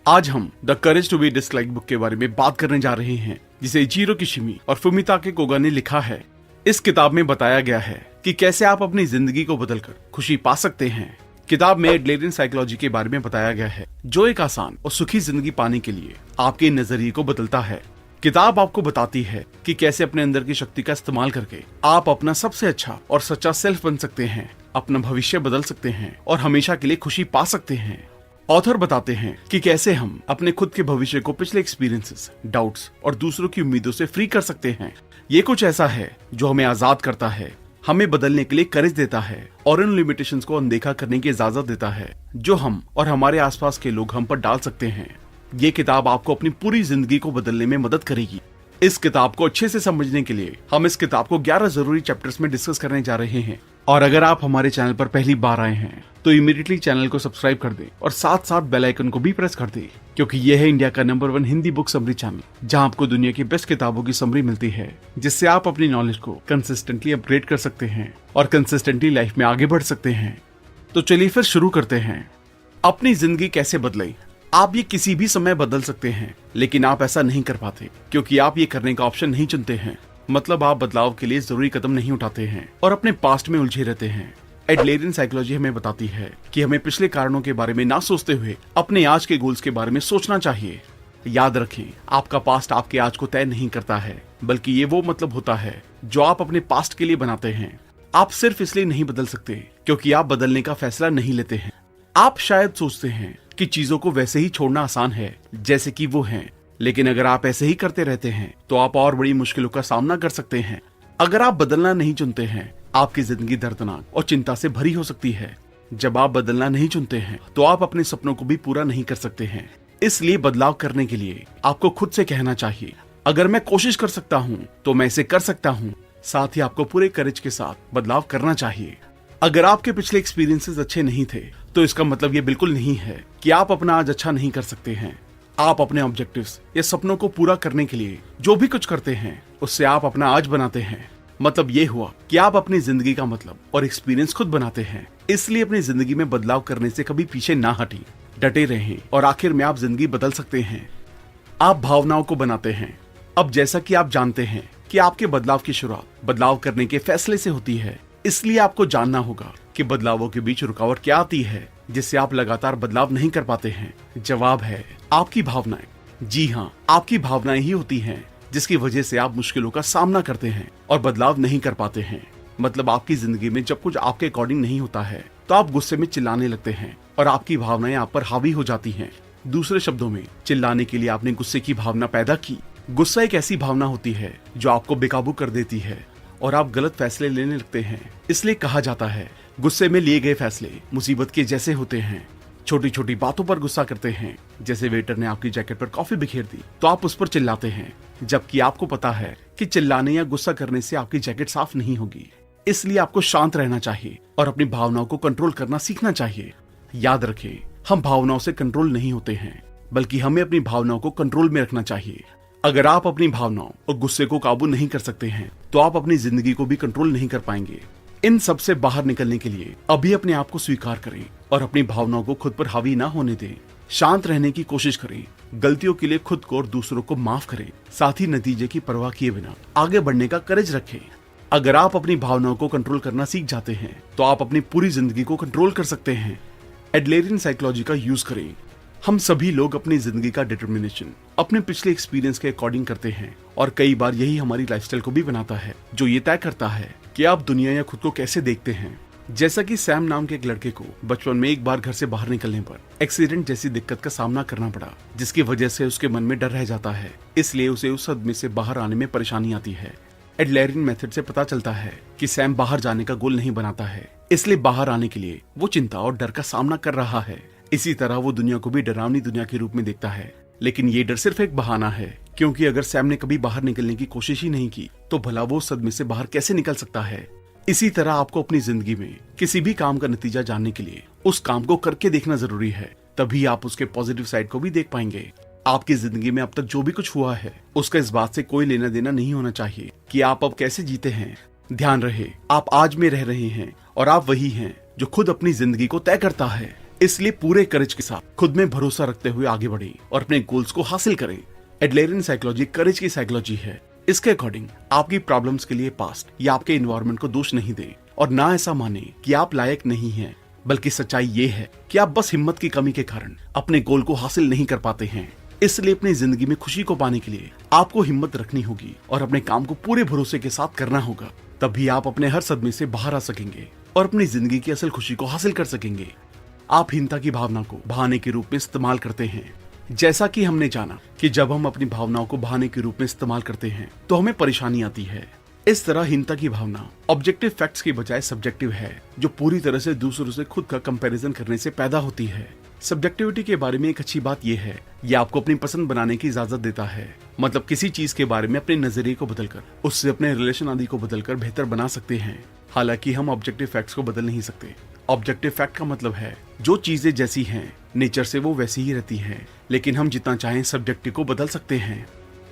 आज हम the courage to be disliked book के बारे में बात करने जा रहे हैं, जिसे इचिरो किशिमी और फुमिताके कोगा ने लिखा है। इस किताब में बताया गया है कि कैसे आप अपनी जिंदगी को बदलकर खुशी पा सकते हैं। किताब में एडलेरियन साइकोलॉजी के बारे में बताया गया है, जो एक आसान और सुखी जिंदगी पाने के लिए आपके नजरिए को बदलता है। किताब आपको बताती है कि कैसे अपने अंदर की शक्ति का इस्तेमाल करके आप अपना सबसे अच्छा और सच्चा सेल्फ बन सकते हैं, अपना भविष्य बदल सकते हैं और हमेशा के लिए खुशी पा सकते हैं। ऑथर बताते हैं कि कैसे हम अपने खुद के भविष्य को पिछले एक्सपीरियंसेस, डाउट्स और दूसरों की उम्मीदों से फ्री कर सकते हैं। ये कुछ ऐसा है जो हमें आजाद करता है, हमें बदलने के लिए करेज देता है और इन लिमिटेशंस को अनदेखा करने की इजाजत देता है जो हम और हमारे आसपास के लोग हम पर डाल सकते हैं। ये किताब आपको अपनी पूरी जिंदगी को बदलने में मदद करेगी। इस किताब को अच्छे से समझने के लिए हम इस किताब को 11 जरूरी चैप्टर्स में डिस्कस करने जा रहे हैं। और अगर आप हमारे चैनल पर पहली बार आए हैं तो इमीडिएटली चैनल को सब्सक्राइब कर दें और साथ साथ बेल आइकन को भी प्रेस कर दें, क्योंकि यह है इंडिया का number 1 Hindi book summary channel, जहां आपको दुनिया की बेस्ट किताबों की समरी मिलती है, जिससे आप अपनी नॉलेज को कंसिस्टेंटली अपग्रेड कर सकते हैं और कंसिस्टेंटली लाइफ में आगे बढ़ सकते हैं। तो चलिए फिर शुरू करते हैं। अपनी जिंदगी कैसे बदले। आप ये किसी भी समय बदल सकते हैं, लेकिन आप ऐसा नहीं कर पाते क्योंकि आप ये करने का ऑप्शन नहीं चुनते हैं। मतलब आप बदलाव के लिए जरूरी कदम नहीं उठाते हैं और अपने पास्ट में उलझे रहते हैं। एडलेरियन साइकोलॉजी हमें बताती है कि हमें पिछले कारणों के बारे में ना सोचते हुए अपने आज के गोल्स के बारे में सोचना चाहिए। याद रखें, आपका पास्ट आपके आज को तय नहीं करता है, बल्कि ये वो मतलब होता है जो आप अपने पास्ट के लिए बनाते हैं। आप सिर्फ इसलिए नहीं बदल सकते क्योंकि आप बदलने का फैसला नहीं लेते हैं। आप शायद सोचते हैं कि चीजों को वैसे ही छोड़ना आसान है जैसे कि वो हैं, लेकिन अगर आप ऐसे ही करते रहते हैं तो आप और बड़ी मुश्किलों का सामना कर सकते हैं। अगर आप बदलना नहीं चुनते हैं, आपकी जिंदगी दर्दनाक और चिंता से भरी हो सकती है। जब आप बदलना नहीं चुनते हैं तो आप अपने सपनों को भी पूरा नहीं कर सकते हैं। इसलिए बदलाव करने के लिए आपको खुद से कहना चाहिए, अगर मैं कोशिश कर सकता हूँ तो मैं इसे कर सकता हूँ। साथ ही आपको पूरे करेज के साथ बदलाव करना चाहिए। अगर आपके पिछले एक्सपीरियंसेस अच्छे नहीं थे तो इसका मतलब ये बिल्कुल नहीं है कि आप अपना आज अच्छा नहीं कर सकते हैं। आप अपने ऑब्जेक्टिव्स या सपनों को पूरा करने के लिए जो भी कुछ करते हैं उससे आप अपना आज बनाते हैं। मतलब ये हुआ कि आप अपनी जिंदगी का मतलब और एक्सपीरियंस खुद बनाते हैं। इसलिए अपनी जिंदगी में बदलाव करने से कभी पीछे ना हटें, डटे रहें और आखिर में आप जिंदगी बदल सकते हैं। आप भावनाओं को बनाते हैं। अब जैसा कि आप जानते हैं कि आपके बदलाव की शुरुआत बदलाव करने के फैसले से होती है, इसलिए आपको जानना होगा कि बदलावों के बीच रुकावट क्या आती है जिससे आप लगातार बदलाव नहीं कर पाते हैं। जवाब है आपकी भावनाएं। जी हाँ, आपकी भावनाएं ही होती हैं जिसकी वजह से आप मुश्किलों का सामना करते हैं और बदलाव नहीं कर पाते हैं। मतलब आपकी जिंदगी में जब कुछ आपके अकॉर्डिंग नहीं होता है तो आप गुस्से में चिल्लाने लगते हैं और आपकी भावनाएं आप पर हावी हो जाती हैं। दूसरे शब्दों में, चिल्लाने के लिए आपने गुस्से की भावना पैदा की। गुस्सा एक ऐसी भावना होती है जो आपको बेकाबू कर देती है और आप गलत फैसले लेने लगते हैं। इसलिए कहा जाता है, गुस्से में लिए गए फैसले मुसीबत के जैसे होते हैं। छोटी छोटी बातों पर गुस्सा करते हैं, जैसे वेटर ने आपकी जैकेट पर कॉफी बिखेर दी तो आप उस पर चिल्लाते हैं, जबकि आपको पता है कि चिल्लाने या गुस्सा करने से आपकी जैकेट साफ नहीं होगी। इसलिए आपको शांत रहना चाहिए और अपनी भावनाओं को कंट्रोल करना सीखना चाहिए। याद रखें, हम भावनाओं से कंट्रोल नहीं होते हैं, बल्कि हमें अपनी भावनाओं को कंट्रोल में रखना चाहिए। अगर आप अपनी भावनाओं और गुस्से को काबू नहीं कर सकते हैं तो आप अपनी जिंदगी को भी कंट्रोल नहीं कर पाएंगे। इन सब से बाहर निकलने के लिए अभी अपने आप को स्वीकार करें और अपनी भावनाओं को खुद पर हावी ना होने दें। शांत रहने की कोशिश करें, गलतियों के लिए खुद को और दूसरों को माफ करें, साथ ही नतीजे की परवाह किए बिना आगे बढ़ने का करेज रखें। अगर आप अपनी भावनाओं को कंट्रोल करना सीख जाते हैं तो आप अपनी पूरी जिंदगी को कंट्रोल कर सकते हैं। एडलेरियन साइकोलॉजी का यूज करें। हम सभी लोग अपनी जिंदगी का डिटर्मिनेशन अपने पिछले एक्सपीरियंस के अकॉर्डिंग करते हैं और कई बार यही हमारी लाइफस्टाइल को भी बनाता है, जो ये तय करता है कि आप दुनिया या खुद को कैसे देखते हैं। जैसा कि सैम नाम के एक लड़के को बचपन में एक बार घर से बाहर निकलने पर एक्सीडेंट जैसी दिक्कत का सामना करना पड़ा, जिसकी वजह से उसके मन में डर रह जाता है। इसलिए उसे उस सदमे से बाहर आने में परेशानी आती है। एडलेरियन मेथड से पता चलता है कि सैम बाहर जाने का गोल नहीं बनाता है, इसलिए बाहर आने के लिए वो चिंता और डर का सामना कर रहा है। इसी तरह वो दुनिया को भी डरावनी दुनिया के रूप में देखता है, लेकिन ये डर सिर्फ एक बहाना है, क्योंकि अगर सैम ने कभी बाहर निकलने की कोशिश ही नहीं की तो भला वो सदमे से बाहर कैसे निकल सकता है। इसी तरह आपको अपनी जिंदगी में किसी भी काम का नतीजा जानने के लिए उस काम को करके देखना जरूरी है, तभी आप उसके पॉजिटिव साइड को भी देख पाएंगे। आपकी जिंदगी में अब तक जो भी कुछ हुआ है उसका इस बात से कोई लेना देना नहीं होना चाहिए कि आप अब कैसे जीते हैं। ध्यान रहे, आप आज में रह रहे हैं और आप वही हैं जो खुद अपनी जिंदगी को तय करता है। इसलिए पूरे करेज के साथ खुद में भरोसा रखते हुए आगे बढ़े और अपने गोल्स को हासिल करें। एडलरियन साइकोलॉजी करेज की साइकोलॉजी है। इसके अकॉर्डिंग आपकी प्रॉब्लम्स के लिए पास्ट या आपके एनवायरनमेंट को दोष नहीं दे और ना ऐसा माने कि आप लायक नहीं हैं, बल्कि सच्चाई ये है कि आप बस हिम्मत की कमी के कारण अपने गोल को हासिल नहीं कर पाते हैं। इसलिए अपनी जिंदगी में खुशी को पाने के लिए आपको हिम्मत रखनी होगी और अपने काम को पूरे भरोसे के साथ करना होगा। तभी आप अपने हर सदमे से बाहर आ सकेंगे और अपनी जिंदगी की असल खुशी को हासिल कर सकेंगे। आप हीनता की भावना को बहाने के रूप में इस्तेमाल करते हैं। जैसा कि हमने जाना कि जब हम अपनी भावनाओं को बहाने के रूप में इस्तेमाल करते हैं तो हमें परेशानी आती है। इस तरह हीनता की भावना ऑब्जेक्टिव फैक्ट्स की बजाय सब्जेक्टिव है, जो पूरी तरह से दूसरों से खुद का कंपैरिजन करने से पैदा होती है। सब्जेक्टिविटी के बारे में एक अच्छी बात यह है, ये आपको अपनी पसंद बनाने की इजाजत देता है। मतलब किसी चीज के बारे में अपने नजरिए को बदलकर उससे अपने रिलेशन आदि को बदलकर बेहतर बना सकते हैं। हालांकि हम ऑब्जेक्टिव फैक्ट्स को बदल नहीं सकते। ऑब्जेक्टिव फैक्ट का मतलब है जो चीजें जैसी हैं नेचर से वो वैसी ही रहती हैं, लेकिन हम जितना चाहें सब्जेक्टिव को बदल सकते हैं।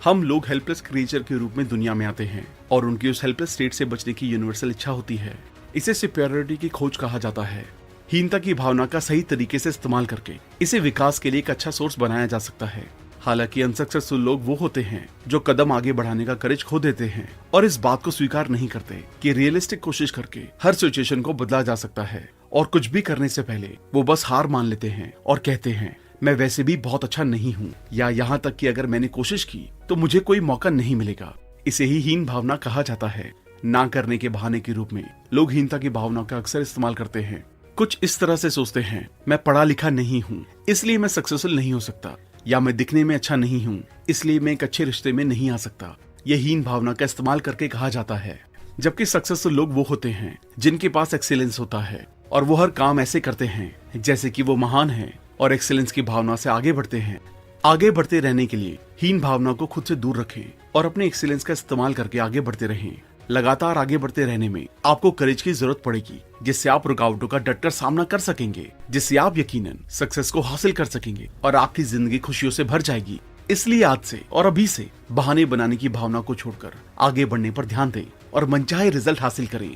हम लोग हेल्पलेस क्रिएचर के रूप में दुनिया में आते हैं और उनकी उस हेल्पलेस स्टेट से बचने की यूनिवर्सल इच्छा होती है। इसे सुपीरियरिटी की खोज कहा जाता है। हीनता की भावना का सही तरीके से इस्तेमाल करके इसे विकास के लिए एक अच्छा सोर्स बनाया जा सकता है। हालांकि अनसक्सेसफुल लोग वो होते हैं जो कदम आगे बढ़ाने का करेज खो देते हैं और इस बात को स्वीकार नहीं करते कि रियलिस्टिक कोशिश करके हर सिचुएशन को बदला जा सकता है। और कुछ भी करने से पहले वो बस हार मान लेते हैं और कहते हैं मैं वैसे भी बहुत अच्छा नहीं हूँ, या यहाँ तक कि अगर मैंने कोशिश की तो मुझे कोई मौका नहीं मिलेगा। इसे ही हीन भावना कहा जाता है। ना करने के बहाने के रूप में लोग हीनता की भावना का अक्सर इस्तेमाल करते हैं। कुछ इस तरह से सोचते हैं मैं पढ़ा लिखा नहीं हूँ इसलिए मैं सक्सेसफुल नहीं हो सकता, या मैं दिखने में अच्छा नहीं हूँ इसलिए मैं एक अच्छे रिश्ते में नहीं आ सकता। यह हीन भावना का इस्तेमाल करके कहा जाता है। जबकि सक्सेसफुल लोग वो होते हैं जिनके पास एक्सीलेंस होता है और वो हर काम ऐसे करते हैं जैसे कि वो महान हैं और एक्सीलेंस की भावना से आगे बढ़ते हैं। आगे बढ़ते रहने के लिए हीन भावना को खुद से दूर रखें और अपने एक्सीलेंस का इस्तेमाल करके आगे बढ़ते रहें। लगातार आगे बढ़ते रहने में आपको करेज की जरूरत पड़ेगी, जिससे आप रुकावटों का डटकर सामना कर सकेंगे, जिससे आप यकीनन सक्सेस को हासिल कर सकेंगे और आपकी जिंदगी खुशियों से भर जाएगी। इसलिए आज से और अभी से बहाने बनाने की भावना को छोड़कर आगे बढ़ने पर ध्यान दें और मनचाहे रिजल्ट हासिल करें।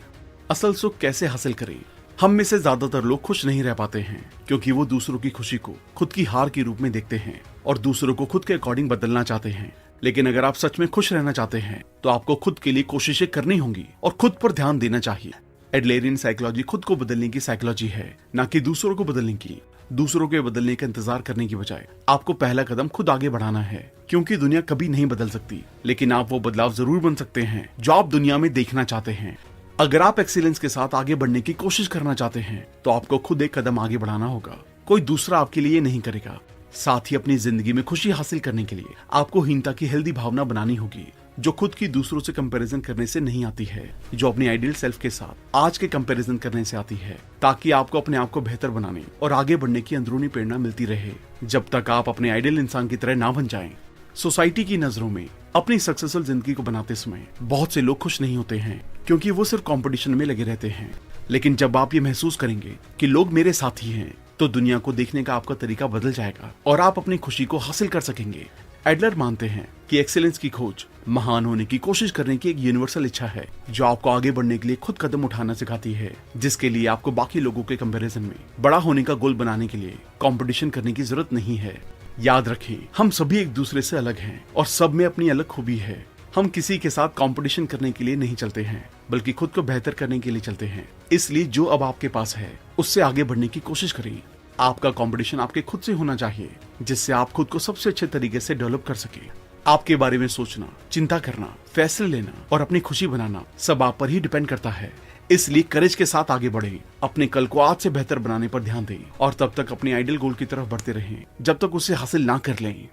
असल सुख कैसे हासिल करें? हम में से ज्यादातर लोग खुश नहीं रह पाते हैं क्योंकि वो दूसरों की खुशी को खुद की हार के रूप में देखते हैं और दूसरों को खुद के अकॉर्डिंग बदलना चाहते हैं। लेकिन अगर आप सच में खुश रहना चाहते हैं तो आपको खुद के लिए कोशिशें करनी होंगी और खुद पर ध्यान देना चाहिए। एडलरियन साइकोलॉजी खुद को बदलने की साइकोलॉजी है, न कि दूसरों को बदलने की। दूसरों के बदलने का इंतजार करने की बजाय आपको पहला कदम खुद आगे बढ़ाना है, क्योंकि दुनिया कभी नहीं बदल सकती, लेकिन आप वो बदलाव जरूर बन सकते हैं जो आप दुनिया में देखना चाहते हैं। अगर आप एक्सीलेंस के साथ आगे बढ़ने की कोशिश करना चाहते हैं तो आपको खुद एक कदम आगे बढ़ाना होगा, कोई दूसरा आपके लिए नहीं करेगा। साथ ही अपनी जिंदगी में खुशी हासिल करने के लिए आपको हीनता की हेल्दी भावना बनानी होगी, जो खुद की दूसरों से कंपैरिजन करने से नहीं आती है, जो अपनी आइडियल सेल्फ के साथ आज के कंपैरिजन करने से आती है, ताकि आपको अपने आप को बेहतर बनाने और आगे बढ़ने की अंदरूनी प्रेरणा मिलती रहे। जब तक आप अपने आइडियल इंसान की तरह ना बन जाएं, सोसाइटी की नजरों में अपनी सक्सेसफुल जिंदगी को बनाते समय बहुत से लोग खुश नहीं होते हैं, क्योंकि वो सिर्फ कंपटीशन में लगे रहते हैं। लेकिन जब आप ये महसूस करेंगे कि लोग मेरे साथी हैं, तो दुनिया को देखने का आपका तरीका बदल जाएगा और आप अपनी खुशी को हासिल कर सकेंगे। एडलर मानते हैं कि एक्सीलेंस की खोज महान होने की कोशिश करने की एक यूनिवर्सल इच्छा है, जो आपको आगे बढ़ने के लिए खुद कदम उठाना सिखाती है, जिसके लिए आपको बाकी लोगों के कंपैरिजन में बड़ा होने का गोल बनाने के लिए कंपटीशन करने की जरूरत नहीं है। याद रखें, हम सभी एक दूसरे से अलग हैं और सब में अपनी अलग खूबी है। हम किसी के साथ कंपटीशन करने के लिए नहीं चलते हैं, बल्कि खुद को बेहतर करने के लिए चलते हैं। इसलिए जो अब आपके पास है उससे आगे बढ़ने की कोशिश करें। आपका कंपटीशन आपके खुद से होना चाहिए, जिससे आप खुद को सबसे अच्छे तरीके से डेवलप कर सके। आपके बारे में सोचना, चिंता करना, फैसले लेना और अपनी खुशी बनाना सब आप पर ही डिपेंड करता है। इसलिए करेज के साथ आगे बढ़ें, अपने कल को आज से बेहतर बनाने पर ध्यान दें और तब तक अपनी आइडियल गोल की तरफ बढ़ते रहें जब तक उसे हासिल ना कर लें।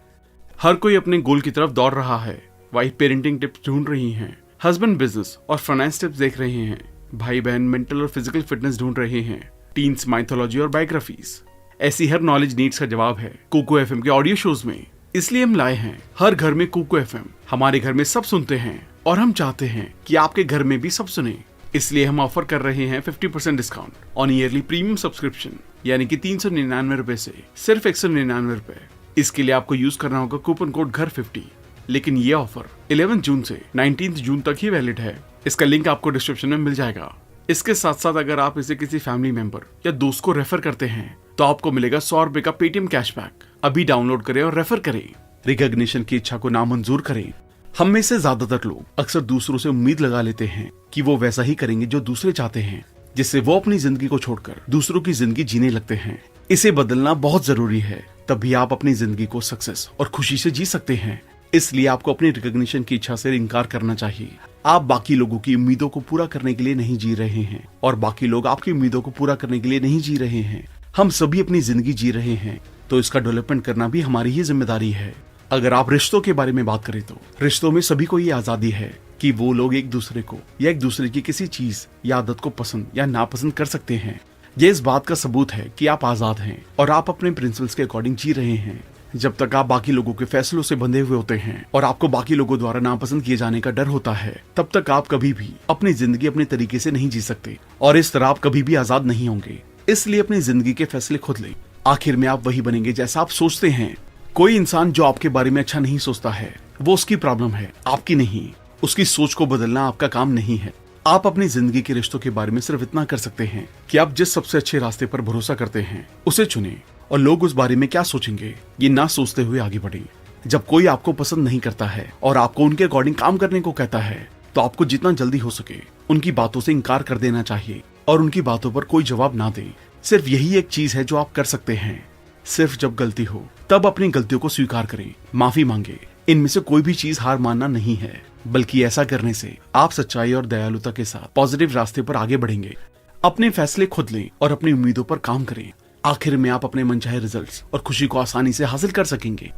हर कोई अपने गोल की तरफ दौड़ रहा है। वाइफ पेरेंटिंग टिप्स ढूंढ रही हैं, हस्बैंड बिजनेस और फाइनेंस टिप्स देख रहे हैं, भाई बहन मेंटल और फिजिकल फिटनेस ढूंढ रहे हैं, टीन्स माइथोलॉजी और बायोग्राफीज। ऐसी हर नॉलेज नीड्स का जवाब है कुकू एफएम के ऑडियो शोज में। इसलिए हम लाए हैं हर घर में कुकू एफएम। हमारे घर में सब सुनते हैं और हम चाहते हैं कि आपके घर में भी सब सुने। इसलिए हम ऑफर कर रहे हैं 50% discount on yearly premium subscription, यानी कि 399 रुपए से सिर्फ 199 रुपए। इसके लिए आपको यूज करना होगा कूपन कोड घर50। लेकिन ये ऑफर 11 जून से 19 जून तक ही वैलिड है। इसका लिंक आपको डिस्क्रिप्शन में मिल जाएगा। इसके साथ साथ अगर आप इसे किसी फैमिली मेंबर या दोस्त को रेफर करते हैं तो आपको मिलेगा 100 रुपए का पेटीएम कैशबैक। अभी डाउनलोड करें और रेफर करें। रिकॉग्निशन की इच्छा को नामंजूर करें। हम में से ज्यादातर लोग अक्सर दूसरों से उम्मीद लगा लेते हैं कि वो वैसा ही करेंगे जो दूसरे चाहते हैं, जिससे वो अपनी जिंदगी को छोड़कर दूसरों की जिंदगी जीने लगते हैं। इसे बदलना बहुत जरूरी है, तभी आप अपनी जिंदगी को सक्सेस और खुशी से जी सकते हैं। इसलिए आपको अपनी रिकॉग्निशन की इच्छा से इनकार करना चाहिए। आप बाकी लोगों की उम्मीदों को पूरा करने के लिए नहीं जी रहे हैं और बाकी लोग आपकी उम्मीदों को पूरा करने के लिए नहीं जी रहे हैं। हम सभी अपनी जिंदगी जी रहे हैं, तो इसका डेवलपमेंट करना भी हमारी ही जिम्मेदारी है। अगर आप रिश्तों के बारे में बात करें तो रिश्तों में सभी को ये आजादी है कि वो लोग एक दूसरे को या एक दूसरे की किसी चीज या आदत को पसंद या नापसंद कर सकते हैं। ये इस बात का सबूत है कि आप आजाद हैं और आप अपने प्रिंसिपल्स के अकॉर्डिंग जी रहे हैं। जब तक आप बाकी लोगों के फैसलों से बंधे हुए होते हैं और आपको बाकी लोगों द्वारा नापसंद किए जाने का डर होता है, तब तक आप कभी भी अपनी जिंदगी अपने तरीके से नहीं जी सकते और इस तरह आप कभी भी आजाद नहीं होंगे। इसलिए अपनी जिंदगी के फैसले खुद लें। आखिर में आप वही बनेंगे जैसा आप सोचते हैं। कोई इंसान जो आपके बारे में अच्छा नहीं सोचता है, वो उसकी प्रॉब्लम है, आपकी नहीं। उसकी सोच को बदलना आपका काम नहीं है। आप अपनी जिंदगी के रिश्तों के बारे में सिर्फ इतना कर सकते हैं कि आप जिस सबसे अच्छे रास्ते पर भरोसा करते हैं उसे चुनें और लोग उस बारे में क्या सोचेंगे ये ना सोचते हुए आगे बढ़ें। जब कोई आपको पसंद नहीं करता है और आपको उनके अकॉर्डिंग काम करने को कहता है, तो आपको जितना जल्दी हो सके उनकी बातों से इनकार कर देना चाहिए और उनकी बातों पर कोई जवाब ना दें। सिर्फ यही एक चीज है जो आप कर सकते हैं। सिर्फ जब गलती हो तब अपनी गलतियों को स्वीकार करें, माफी मांगे। इनमें से कोई भी चीज हार मानना नहीं है, बल्कि ऐसा करने से आप सच्चाई और दयालुता के साथ पॉजिटिव रास्ते पर आगे बढ़ेंगे। अपने फैसले खुद लें और अपनी उम्मीदों पर काम करें। आखिर में आप अपने मनचाहे रिजल्ट्स और खुशी को आसानी से हासिल कर सकेंगे।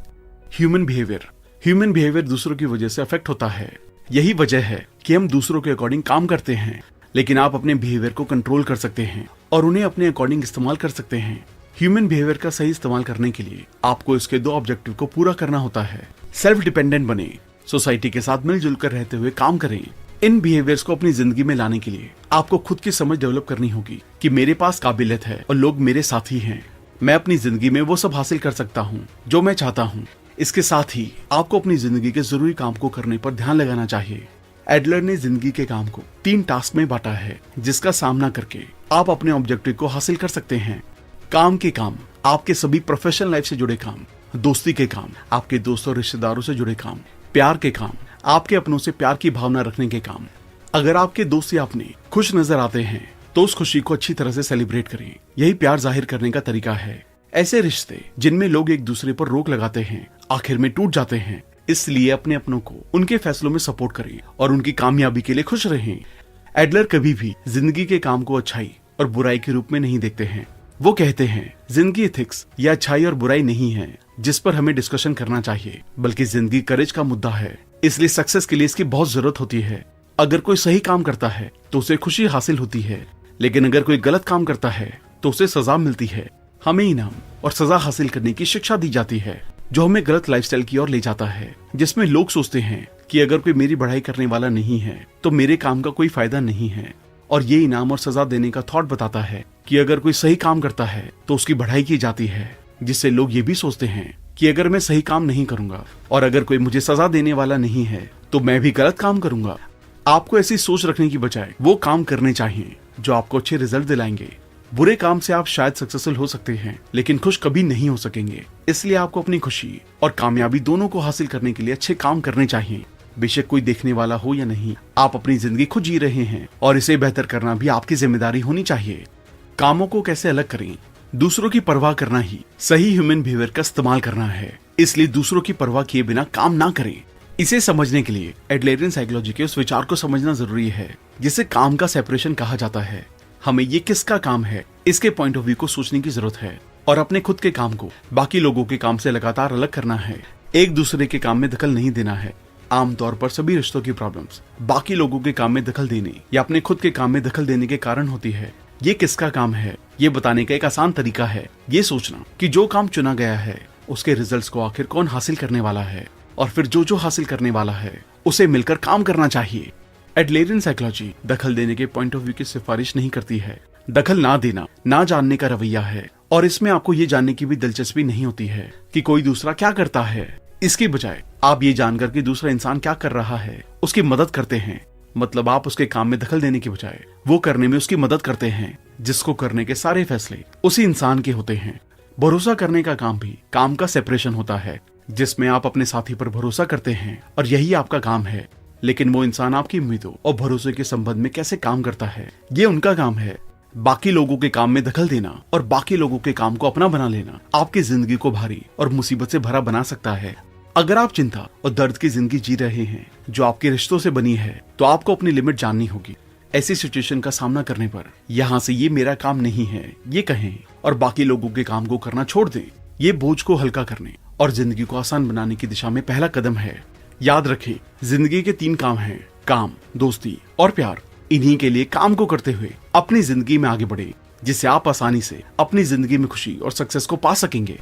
ह्यूमन बिहेवियर दूसरों की वजह से अफेक्ट होता है। यही वजह है कि हम दूसरों के अकॉर्डिंग काम करते हैं, लेकिन आप अपने बिहेवियर को कंट्रोल कर सकते हैं और उन्हें अपने अकॉर्डिंग इस्तेमाल कर सकते हैं। ह्यूमन बिहेवियर का सही इस्तेमाल करने के लिए आपको इसके 2 ऑब्जेक्टिव को पूरा करना होता है। सेल्फ डिपेंडेंट बने, सोसाइटी के साथ मिलजुल कर रहते हुए काम करें। इन बिहेवियर्स को अपनी जिंदगी में लाने के लिए आपको खुद की समझ डेवलप करनी होगी कि मेरे पास काबिलियत है और लोग मेरे साथी हैं। मैं अपनी जिंदगी में वो सब हासिल कर सकता हूँ जो मैं चाहता हूँ। इसके साथ ही आपको अपनी जिंदगी के जरूरी काम को करने पर ध्यान लगाना चाहिए। एडलर ने जिंदगी के काम को 3 टास्क में बांटा है, जिसका सामना करके आप अपने ऑब्जेक्टिव को हासिल कर सकते हैं। काम के काम, आपके सभी प्रोफेशनल लाइफ से जुड़े काम। दोस्ती के काम, आपके दोस्तों और रिश्तेदारों से जुड़े काम। प्यार के काम, आपके अपनों से प्यार की भावना रखने के काम। अगर आपके दोस्त या अपने खुश नजर आते हैं तो उस खुशी को अच्छी तरह से सेलिब्रेट करें। यही प्यार जाहिर करने का तरीका है। ऐसे रिश्ते जिनमें लोग एक दूसरे पर रोक लगाते हैं आखिर में टूट जाते हैं। इसलिए अपने अपनों को उनके फैसलों में सपोर्ट करें और उनकी कामयाबी के लिए खुश रहें। एडलर कभी भी जिंदगी के काम को अच्छाई और बुराई के रूप में नहीं देखते हैं। वो कहते हैं जिंदगी एथिक्स या अच्छाई और बुराई नहीं है जिस पर हमें डिस्कशन करना चाहिए, बल्कि जिंदगी करेज का मुद्दा है। इसलिए सक्सेस के लिए इसकी बहुत जरूरत होती है। अगर कोई सही काम करता है तो उसे खुशी हासिल होती है, लेकिन अगर कोई गलत काम करता है तो उसे सजा मिलती है। हमें इनाम और सजा हासिल करने की शिक्षा दी जाती है, जो हमें गलत लाइफस्टाइल की ओर ले जाता है, जिसमें लोग सोचते हैं कि अगर कोई मेरी बढ़ाई करने वाला नहीं है तो मेरे काम का कोई फायदा नहीं है। और ये इनाम और सजा देने का थॉट बताता है कि अगर कोई सही काम करता है तो उसकी बढ़ाई की जाती है, जिससे लोग ये भी सोचते हैं कि अगर मैं सही काम नहीं करूंगा और अगर कोई मुझे सजा देने वाला नहीं है तो मैं भी गलत काम करूंगा। आपको ऐसी सोच रखने की बजाय वो काम करने चाहिए जो आपको अच्छे रिजल्ट दिलाएंगे। बुरे काम से आप शायद सक्सेसफुल हो सकते हैं, लेकिन खुश कभी नहीं हो सकेंगे। इसलिए आपको अपनी खुशी और कामयाबी दोनों को हासिल करने के लिए अच्छे काम करने चाहिए। बेशक कोई देखने वाला हो या नहीं, आप अपनी जिंदगी खुद जी रहे हैं और इसे बेहतर करना भी आपकी जिम्मेदारी होनी चाहिए। कामों को कैसे अलग करें? दूसरों की परवाह करना ही सही ह्यूमन बिहेवियर का इस्तेमाल करना है। इसलिए दूसरों की परवाह किए बिना काम ना करें। इसे समझने के लिए एडलरियन साइकोलॉजी के उस विचार को समझना जरूरी है जिसे काम का सेपरेशन कहा जाता है। हमें ये किसका काम है इसके पॉइंट ऑफ व्यू को सोचने की जरूरत है और अपने खुद के काम को बाकी लोगों के काम से लगातार अलग करना है। एक दूसरे के काम में दखल नहीं देना है। आमतौर पर सभी रिश्तों की प्रॉब्लम्स बाकी लोगों के काम में दखल देने या अपने खुद के काम में दखल देने के कारण होती है। ये किसका काम है ये बताने का एक आसान तरीका है ये सोचना कि जो काम चुना गया है उसके रिजल्ट्स को आखिर कौन हासिल करने वाला है, और फिर जो हासिल करने वाला है उसे मिलकर काम करना चाहिए। एडलरियन साइकोलॉजी दखल देने के पॉइंट ऑफ व्यू की सिफारिश नहीं करती है। दखल ना देना ना जानने का रवैया है, और इसमें आपको ये जानने की भी दिलचस्पी नहीं होती है कि कोई दूसरा क्या करता है। इसके बजाय आप ये जानकर कि दूसरा इंसान क्या कर रहा है उसकी मदद करते हैं। मतलब आप उसके काम में दखल देने के बजाय वो करने में उसकी मदद करते हैं, जिसको करने के सारे फैसले उसी इंसान के होते हैं। भरोसा करने का काम भी काम का सेपरेशन होता है, जिसमें आप अपने साथी पर भरोसा करते हैं और यही आपका काम है। लेकिन वो इंसान आपकी उम्मीदों और भरोसे के संबंध में कैसे काम करता है, ये उनका काम है। बाकी लोगों के काम में दखल देना और बाकी लोगों के काम को अपना बना लेना आपकी जिंदगी को भारी और मुसीबत से भरा बना सकता है। अगर आप चिंता और दर्द की जिंदगी जी रहे हैं जो आपके रिश्तों से बनी है, तो आपको अपनी लिमिट जाननी होगी। ऐसी सिचुएशन का सामना करने पर यहाँ से ये मेरा काम नहीं है ये कहें और बाकी लोगों के काम को करना छोड़ दें, ये बोझ को हल्का करने और जिंदगी को आसान बनाने की दिशा में पहला कदम है। याद रखें, जिंदगी के 3 काम हैं, काम, दोस्ती और प्यार। इन्हीं के लिए काम को करते हुए अपनी जिंदगी में आगे बढ़े, जिससे आप आसानी से अपनी जिंदगी में खुशी और सक्सेस को पा सकेंगे।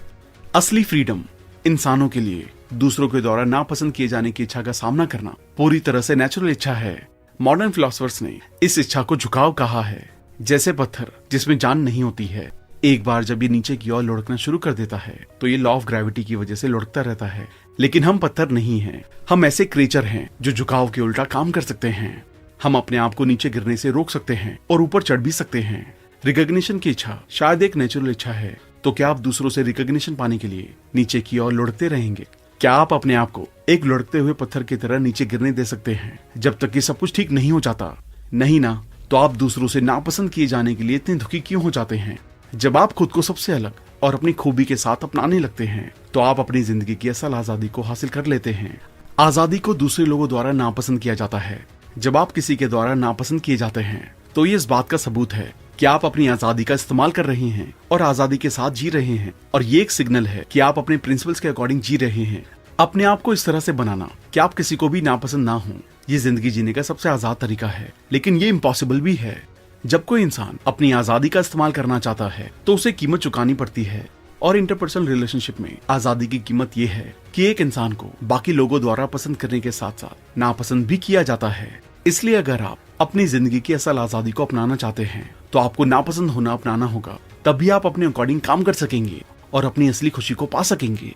असली फ्रीडम इंसानों के लिए दूसरों के द्वारा नापसंद किए जाने की इच्छा का सामना करना पूरी तरह से नेचुरल इच्छा है। मॉडर्न फिलोसफर्स ने इस इच्छा को झुकाव कहा है, जैसे पत्थर जिसमें जान नहीं होती है। एक बार जब ये नीचे की ओर लुढ़कना शुरू कर देता है तो ये लॉ ऑफ ग्रेविटी की वजह से लुढ़कता रहता है। लेकिन हम पत्थर नहीं हैं, हम ऐसे क्रिएचर हैं जो झुकाव के उल्टा काम कर सकते हैं। हम अपने आप को नीचे गिरने से रोक सकते हैं और ऊपर चढ़ भी सकते हैं। रिकॉग्निशन की इच्छा शायद एक नेचुरल इच्छा है, तो क्या आप दूसरों से रिकॉग्निशन पाने के लिए नीचे की ओर लुढ़कते रहेंगे? क्या आप अपने आप को एक लुढ़कते हुए पत्थर की तरह नीचे गिरने दे सकते हैं जब तक कि सब कुछ ठीक नहीं हो जाता? नहीं ना। तो आप दूसरों से नापसंद किए जाने के लिए इतने दुखी क्यों हो जाते हैं? जब आप खुद को सबसे अलग और अपनी खूबी के साथ अपनाने लगते हैं, तो आप अपनी जिंदगी की असल आजादी को हासिल कर लेते हैं। आजादी को दूसरे लोगों द्वारा नापसंद किया जाता है। जब आप किसी के द्वारा नापसंद किए जाते हैं, तो ये इस बात का सबूत है कि आप अपनी आजादी का इस्तेमाल कर रहे हैं और आजादी के साथ जी रहे हैं। और ये एक सिग्नल है कि आप अपने प्रिंसिपल्स के अकॉर्डिंग जी रहे हैं। अपने आप को इस तरह से बनाना कि आप किसी को भी नापसंद ना हो, ये जिंदगी जीने का सबसे आजाद तरीका है। लेकिन ये इम्पॉसिबल भी है। जब कोई इंसान अपनी आजादी का इस्तेमाल करना चाहता है, तो उसे कीमत चुकानी पड़ती है। और इंटरपर्सनल रिलेशनशिप में आजादी की कीमत ये है कि एक इंसान को बाकी लोगों द्वारा पसंद करने के साथ साथ नापसंद भी किया जाता है। इसलिए अगर आप अपनी जिंदगी की असल आजादी को अपनाना चाहते हैं, तो आपको नापसंद होना अपनाना होगा। तभी आप अपने अकॉर्डिंग काम कर सकेंगे और अपनी असली खुशी को पा सकेंगे।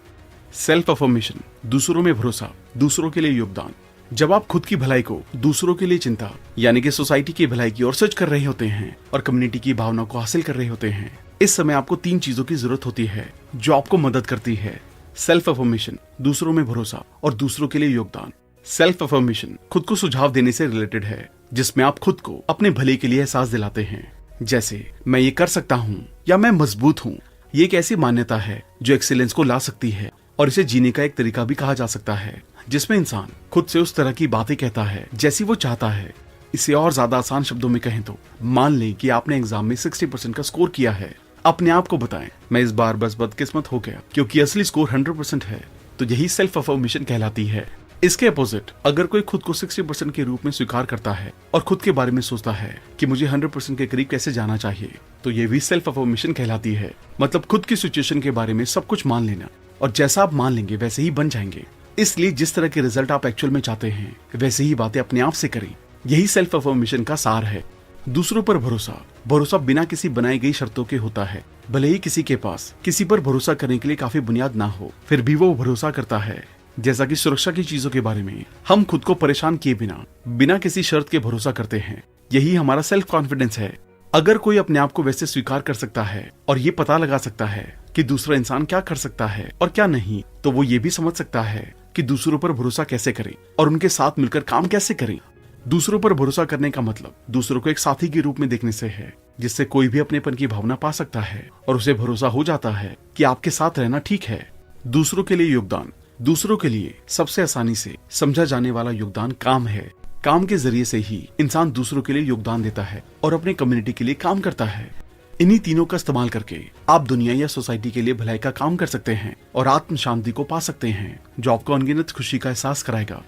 सेल्फ अफर्मेशन, दूसरों में भरोसा, दूसरों के लिए योगदान। जब आप खुद की भलाई को दूसरों के लिए चिंता यानी कि सोसाइटी की भलाई की ओर सर्च कर रहे होते हैं और कम्युनिटी की भावना को हासिल कर रहे होते हैं, इस समय आपको 3 चीजों की जरूरत होती है जो आपको मदद करती है। सेल्फ अफर्मेशन, दूसरों में भरोसा और दूसरों के लिए योगदान। सेल्फ अफर्मेशन खुद को सुझाव देने से रिलेटेड है, जिसमें आप खुद को अपने भले के लिए एहसास दिलाते हैं, जैसे मैं ये कर सकता हूँ या मैं मजबूत हूँ। ये एक ऐसी मान्यता है जो एक्सीलेंस को ला सकती है और इसे जीने का एक तरीका भी कहा जा सकता है, जिसमें इंसान खुद से उस तरह की बातें कहता है जैसी वो चाहता है। इसे और ज्यादा आसान शब्दों में कहें तो मान लें कि आपने एग्जाम में 60% का स्कोर किया है। अपने आप को बताएं, मैं इस बार बस बदकिस्मत हो गया, क्योंकि असली स्कोर 100% है। तो यही सेल्फ अफर्मेशन कहलाती है। इसके अपोजिट, अगर कोई खुद को 60% के रूप में स्वीकार करता है और खुद के बारे में सोचता है कि मुझे 100% के करीब कैसे जाना चाहिए, तो ये भी सेल्फ अफर्मेशन कहलाती है। मतलब खुद की सिचुएशन के बारे में सब कुछ मान लेना, और जैसा आप मान लेंगे वैसे ही बन जाएंगे। इसलिए जिस तरह के रिजल्ट आप एक्चुअल में चाहते हैं, वैसे ही बातें अपने आप से करें। यही सेल्फ अफर्मेशन का सार है। दूसरों पर भरोसा बिना किसी बनाई गई शर्तों के होता है। भले ही किसी के पास किसी पर भरोसा करने के लिए काफी बुनियाद ना हो, फिर भी वो भरोसा करता है। जैसा कि सुरक्षा की चीजों के बारे में हम खुद को परेशान किए बिना किसी शर्त के भरोसा करते हैं। यही हमारा सेल्फ कॉन्फिडेंस है। अगर कोई अपने आप को वैसे स्वीकार कर सकता है और ये पता लगा सकता है कि दूसरा इंसान क्या कर सकता है और क्या नहीं, तो वो ये भी समझ सकता है कि दूसरों पर भरोसा कैसे करें और उनके साथ मिलकर काम कैसे करें। दूसरों पर भरोसा करने का मतलब दूसरों को एक साथी के रूप में देखने से है, जिससे कोई भी अपनेपन की भावना पा सकता है और उसे भरोसा हो जाता है कि आपके साथ रहना ठीक है। दूसरों के लिए योगदान, दूसरों के लिए सबसे आसानी से समझा जाने वाला योगदान काम है। काम के जरिए से ही इंसान दूसरों के लिए योगदान देता है और अपनी कम्युनिटी के लिए काम करता है। इन्हीं तीनों का इस्तेमाल करके आप दुनिया या सोसाइटी के लिए भलाई का काम कर सकते हैं और आत्म शांति को पा सकते हैं, जो आपको अनगिनत खुशी का एहसास कराएगा।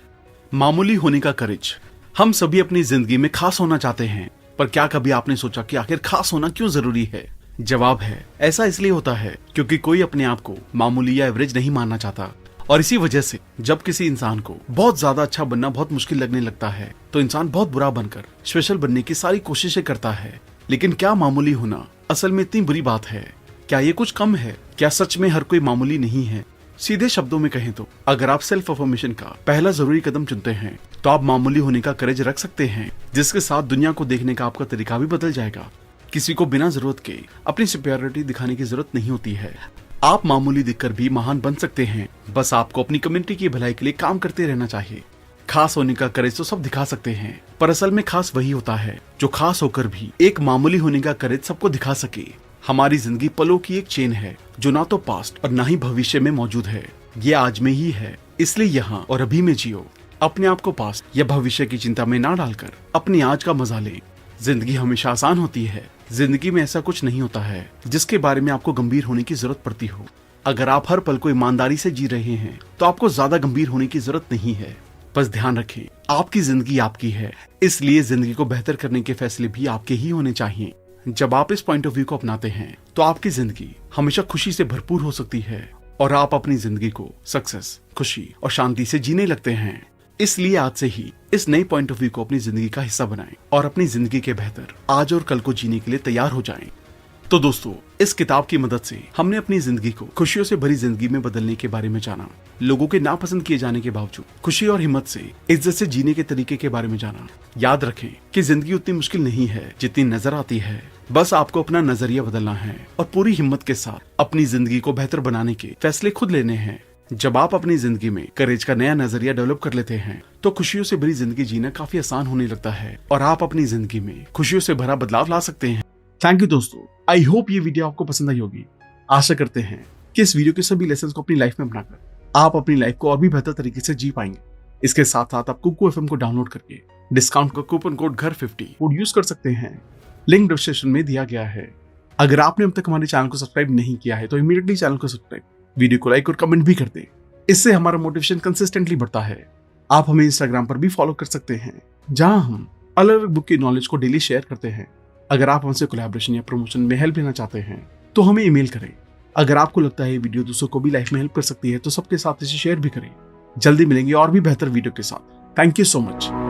मामूली होने का करेज। हम सभी अपनी जिंदगी में खास होना चाहते हैं, पर क्या कभी आपने सोचा कि आखिर खास होना क्यों जरूरी है? जवाब है, ऐसा इसलिए होता है क्योंकि कोई अपने आप को मामूली या एवरेज नहीं मानना चाहता। और इसी वजह से जब किसी इंसान को बहुत ज्यादा अच्छा बनना बहुत मुश्किल लगने लगता है, तो इंसान बहुत बुरा बनकर स्पेशल बनने की सारी कोशिशें करता है। लेकिन क्या मामूली होना असल में इतनी बुरी बात है? क्या ये कुछ कम है? क्या सच में हर कोई मामूली नहीं है? सीधे शब्दों में कहें तो अगर आप सेल्फ अफर्मेशन का पहला जरूरी कदम चुनते हैं तो आप मामूली होने का करेज रख सकते हैं, जिसके साथ दुनिया को देखने का आपका तरीका भी बदल जाएगा। किसी को बिना जरूरत के अपनी सुपीरियरिटी दिखाने की जरूरत नहीं होती है। आप मामूली दिखकर भी महान बन सकते हैं। बस आपको अपनी कम्युनिटी की भलाई के लिए काम करते रहना चाहिए। खास होने का करेज तो सब दिखा सकते हैं, पर असल में खास वही होता है जो खास होकर भी एक मामूली होने का करेज सबको दिखा सके। हमारी जिंदगी पलों की एक चेन है जो ना तो पास्ट और ना ही भविष्य में मौजूद है, ये आज में ही है। इसलिए यहाँ और अभी में जियो। अपने आप को पास्ट या भविष्य की चिंता में ना डालकर अपनी आज का मजा लें। जिंदगी हमेशा आसान होती है। जिंदगी में ऐसा कुछ नहीं होता है जिसके बारे में आपको गंभीर होने की जरूरत पड़ती हो। अगर आप हर पल को ईमानदारी से जी रहे हैं तो आपको ज्यादा गंभीर होने की जरूरत नहीं है। बस ध्यान रखें, आपकी जिंदगी आपकी है, इसलिए जिंदगी को बेहतर करने के फैसले भी आपके ही होने चाहिए। जब आप इस पॉइंट ऑफ व्यू को अपनाते हैं तो आपकी जिंदगी हमेशा खुशी से भरपूर हो सकती है और आप अपनी जिंदगी को सक्सेस, खुशी और शांति से जीने लगते हैं। इसलिए आज से ही इस नए पॉइंट ऑफ व्यू को अपनी जिंदगी का हिस्सा बनाएं और अपनी जिंदगी के बेहतर आज और कल को जीने के लिए तैयार हो जाएं। तो दोस्तों, इस किताब की मदद से हमने अपनी जिंदगी को खुशियों से भरी जिंदगी में बदलने के बारे में जाना। लोगों के नापसंद किए जाने के बावजूद खुशी और हिम्मत से इज्जत से जीने के तरीके के बारे में जाना। याद रखें कि जिंदगी उतनी मुश्किल नहीं है जितनी नजर आती है। बस आपको अपना नजरिया बदलना है और पूरी हिम्मत के साथ अपनी जिंदगी को बेहतर बनाने के फैसले खुद लेने हैं। जब आप अपनी जिंदगी में करेज का नया नजरिया डेवलप कर लेते हैं तो खुशियों से भरी जिंदगी जीना काफी आसान होने लगता है और आप अपनी जिंदगी में खुशियों से भरा बदलाव ला सकते हैं। थैंक यू दोस्तों, आई होप ये वीडियो आपको पसंद आई होगी। आशा करते हैं कि इस वीडियो के सभी लेसन को अपनी लाइफ में अपनाकर आप अपनी लाइफ को और भी बेहतर तरीके से जी पाएंगे। इसके साथ साथ आप कुकू एफएम को डाउनलोड करके डिस्काउंट का कूपन कोड घर50 कोड यूज कर सकते हैं। लिंक डिस्क्रिप्शन में दिया गया है। अगर आपने अब तक हमारे चैनल को सब्सक्राइब नहीं किया है तो इमीडिएटली चैनल को सब्सक्राइब, वीडियो को लाइक और कमेंट भी कर दें। इससे हमारा मोटिवेशन कंसिस्टेंटली बढ़ता है। आप हमें इंस्टाग्राम पर भी फॉलो कर सकते हैं, जहां हम अलग अलग बुक की नॉलेज को डेली शेयर करते हैं। अगर आप हमसे कोलैबोरेशन या प्रमोशन में हेल्प लेना चाहते हैं तो हमें ईमेल करें। अगर आपको लगता है ये वीडियो दूसरों को भी लाइफ में हेल्प कर सकती है तो सबके साथ इसे शेयर भी करें। जल्दी मिलेंगे और भी बेहतर वीडियो के साथ। Thank you so much.